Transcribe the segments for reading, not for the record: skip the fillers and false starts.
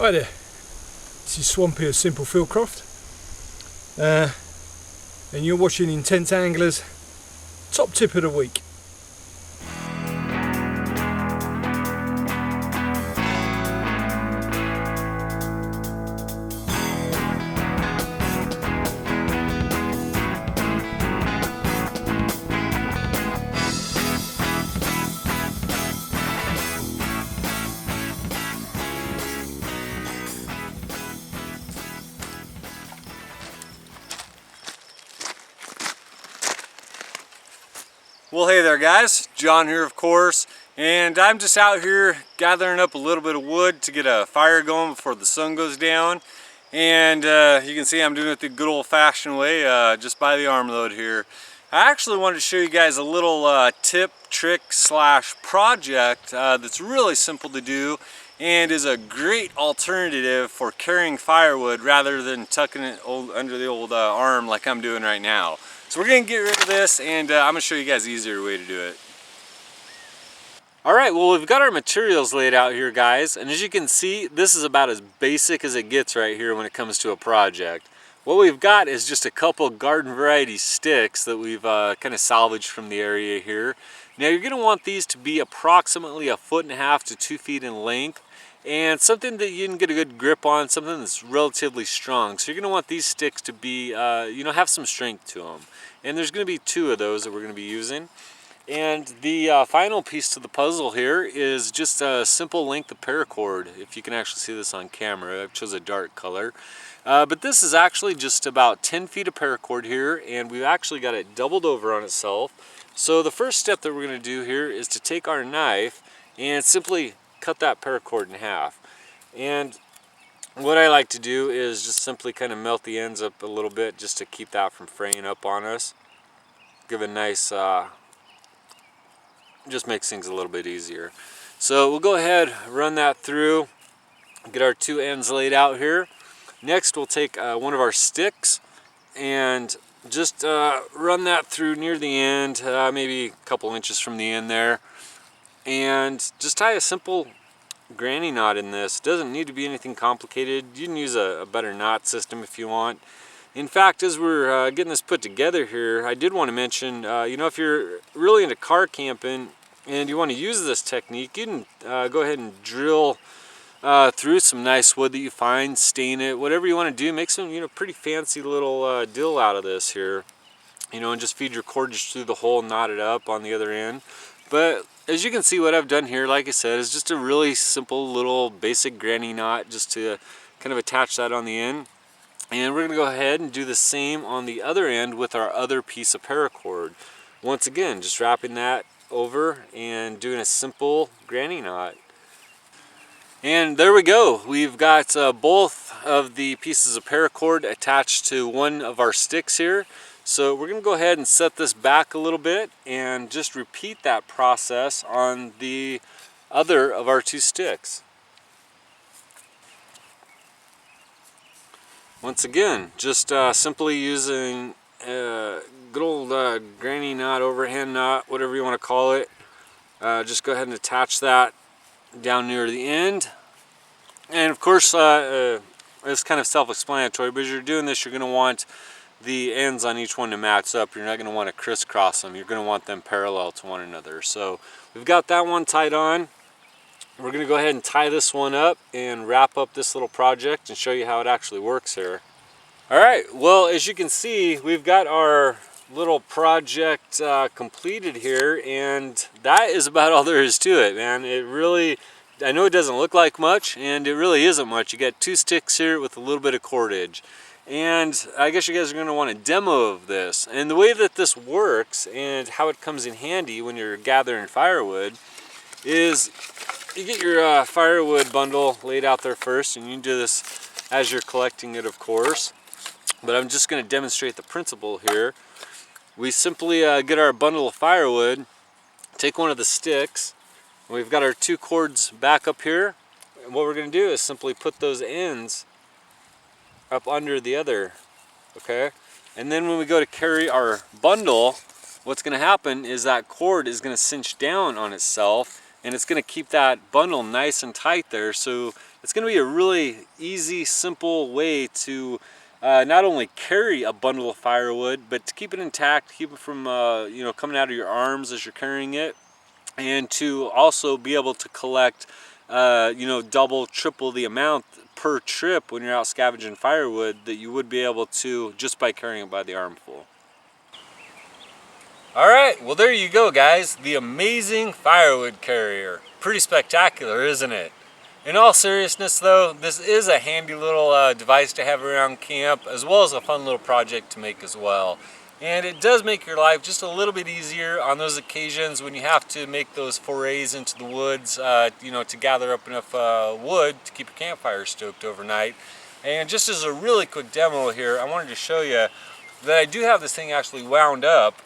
Hi there, this is Swampy of Simple Fieldcraft, and you're watching IntenseAngler's top tip of the week. Well, hey there guys, John here of course, and I'm just out here gathering up a little bit of wood to get a fire going before the sun goes down. And you can see I'm doing it the good old-fashioned way, just by the arm load here. I actually wanted to show you guys a little tip, trick / project that's really simple to do and is a great alternative for carrying firewood rather than tucking it under the old arm like I'm doing right now. So we're going to get rid of this, and I'm going to show you guys the easier way to do it. Alright, well, we've got our materials laid out here, guys, and as you can see, this is about as basic as it gets right here when it comes to a project. What we've got is just a couple garden variety sticks that we've kind of salvaged from the area here. Now you're going to want these to be approximately 1.5 feet to 2 feet in length, and something that you can get a good grip on, something that's relatively strong. So you're going to want these sticks to be, have some strength to them. And there's going to be 2 of those that we're going to be using. And the final piece to the puzzle here is just a simple length of paracord. If you can actually see this on camera, I've chosen a dark color. But this is actually just about 10 feet of paracord here, and we've actually got it doubled over on itself. So the first step that we're going to do here is to take our knife and simply cut that paracord in half. And what I like to do is just simply kind of melt the ends up a little bit just to keep that from fraying up on us. Give a nice, just makes things a little bit easier. So we'll go ahead, run that through, get our 2 ends laid out here. Next we'll take one of our sticks and just run that through near the end, maybe a couple inches from the end there. And just tie a simple granny knot in this. It doesn't need to be anything complicated. You can use a better knot system if you want. In fact, as we're getting this put together here, I did want to mention, if you're really into car camping and you want to use this technique, you can go ahead and drill through some nice wood that you find, stain it, whatever you want to do. Make some, pretty fancy little deal out of this here, and just feed your cordage through the hole, knot it up on the other end. But as you can see, what I've done here, like I said, is just a really simple little basic granny knot just to kind of attach that on the end. And we're going to go ahead and do the same on the other end with our other piece of paracord. Once again, just wrapping that over and doing a simple granny knot. And there we go. We've got both of the pieces of paracord attached to one of our sticks here. So we're going to go ahead and set this back a little bit and just repeat that process on the other of our 2 sticks. Once again, just simply using a good old granny knot, overhand knot, whatever you want to call it. Just go ahead and attach that down near the end. And of course, it's kind of self-explanatory, but as you're doing this, you're going to want the ends on each one to match up. You're not going to want to crisscross them. You're going to want them parallel to one another. So we've got that one tied on. We're going to go ahead and tie this one up and wrap up this little project and show you how it actually works here. Alright, well, as you can see, we've got our little project completed here, and that is about all there is to it, man. It really, I know it doesn't look like much, and it really isn't much. You got 2 sticks here with a little bit of cordage. And I guess you guys are going to want a demo of this. And the way that this works and how it comes in handy when you're gathering firewood is you get your firewood bundle laid out there first, and you can do this as you're collecting it, of course. But I'm just going to demonstrate the principle here. We simply get our bundle of firewood, take one of the sticks, and we've got our 2 cords back up here. And what we're going to do is simply put those ends up under the other, okay? And then when we go to carry our bundle, what's going to happen is that cord is going to cinch down on itself, and it's going to keep that bundle nice and tight there. So it's going to be a really easy, simple way to not only carry a bundle of firewood, but to keep it intact, keep it from you know, coming out of your arms as you're carrying it, and to also be able to collect you know, double, triple the amount per trip when you're out scavenging firewood that you would be able to just by carrying it by the armful. All right, well there you go guys, the amazing firewood carrier. Pretty spectacular, isn't it? In all seriousness though, this is a handy little device to have around camp, as well as a fun little project to make as well. And it does make your life just a little bit easier on those occasions when you have to make those forays into the woods, you know, to gather up enough wood to keep your campfire stoked overnight. And just as a really quick demo here, I wanted to show you that I do have this thing actually wound up.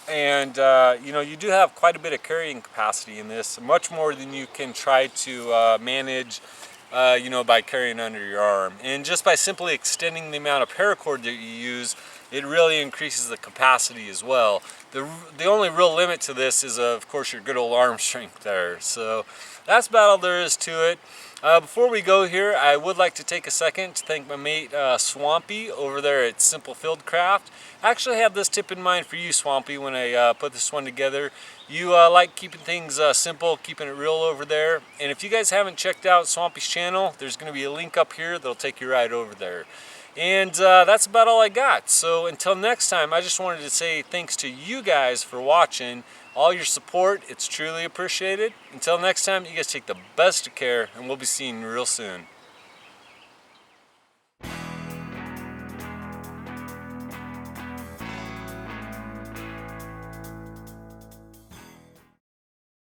And you know, you do have quite a bit of carrying capacity in this, much more than you can try to manage you know, by carrying under your arm. And just by simply extending the amount of paracord that you use, it really increases the capacity as well. The only real limit to this is of course your good old arm strength there. So that's about all there is to it. Before we go here, I would like to take a second to thank my mate Swampy over there at Simple Fieldcraft. I actually have this tip in mind for you, Swampy, when I put this one together. You like keeping things simple, keeping it real over there. And if you guys haven't checked out Swampy's channel, there's going to be a link up here that'll take you right over there. And that's about all I got. So until next time, I just wanted to say thanks to you guys for watching. All your support, it's truly appreciated. Until next time, you guys take the best of care, and we'll be seeing you real soon.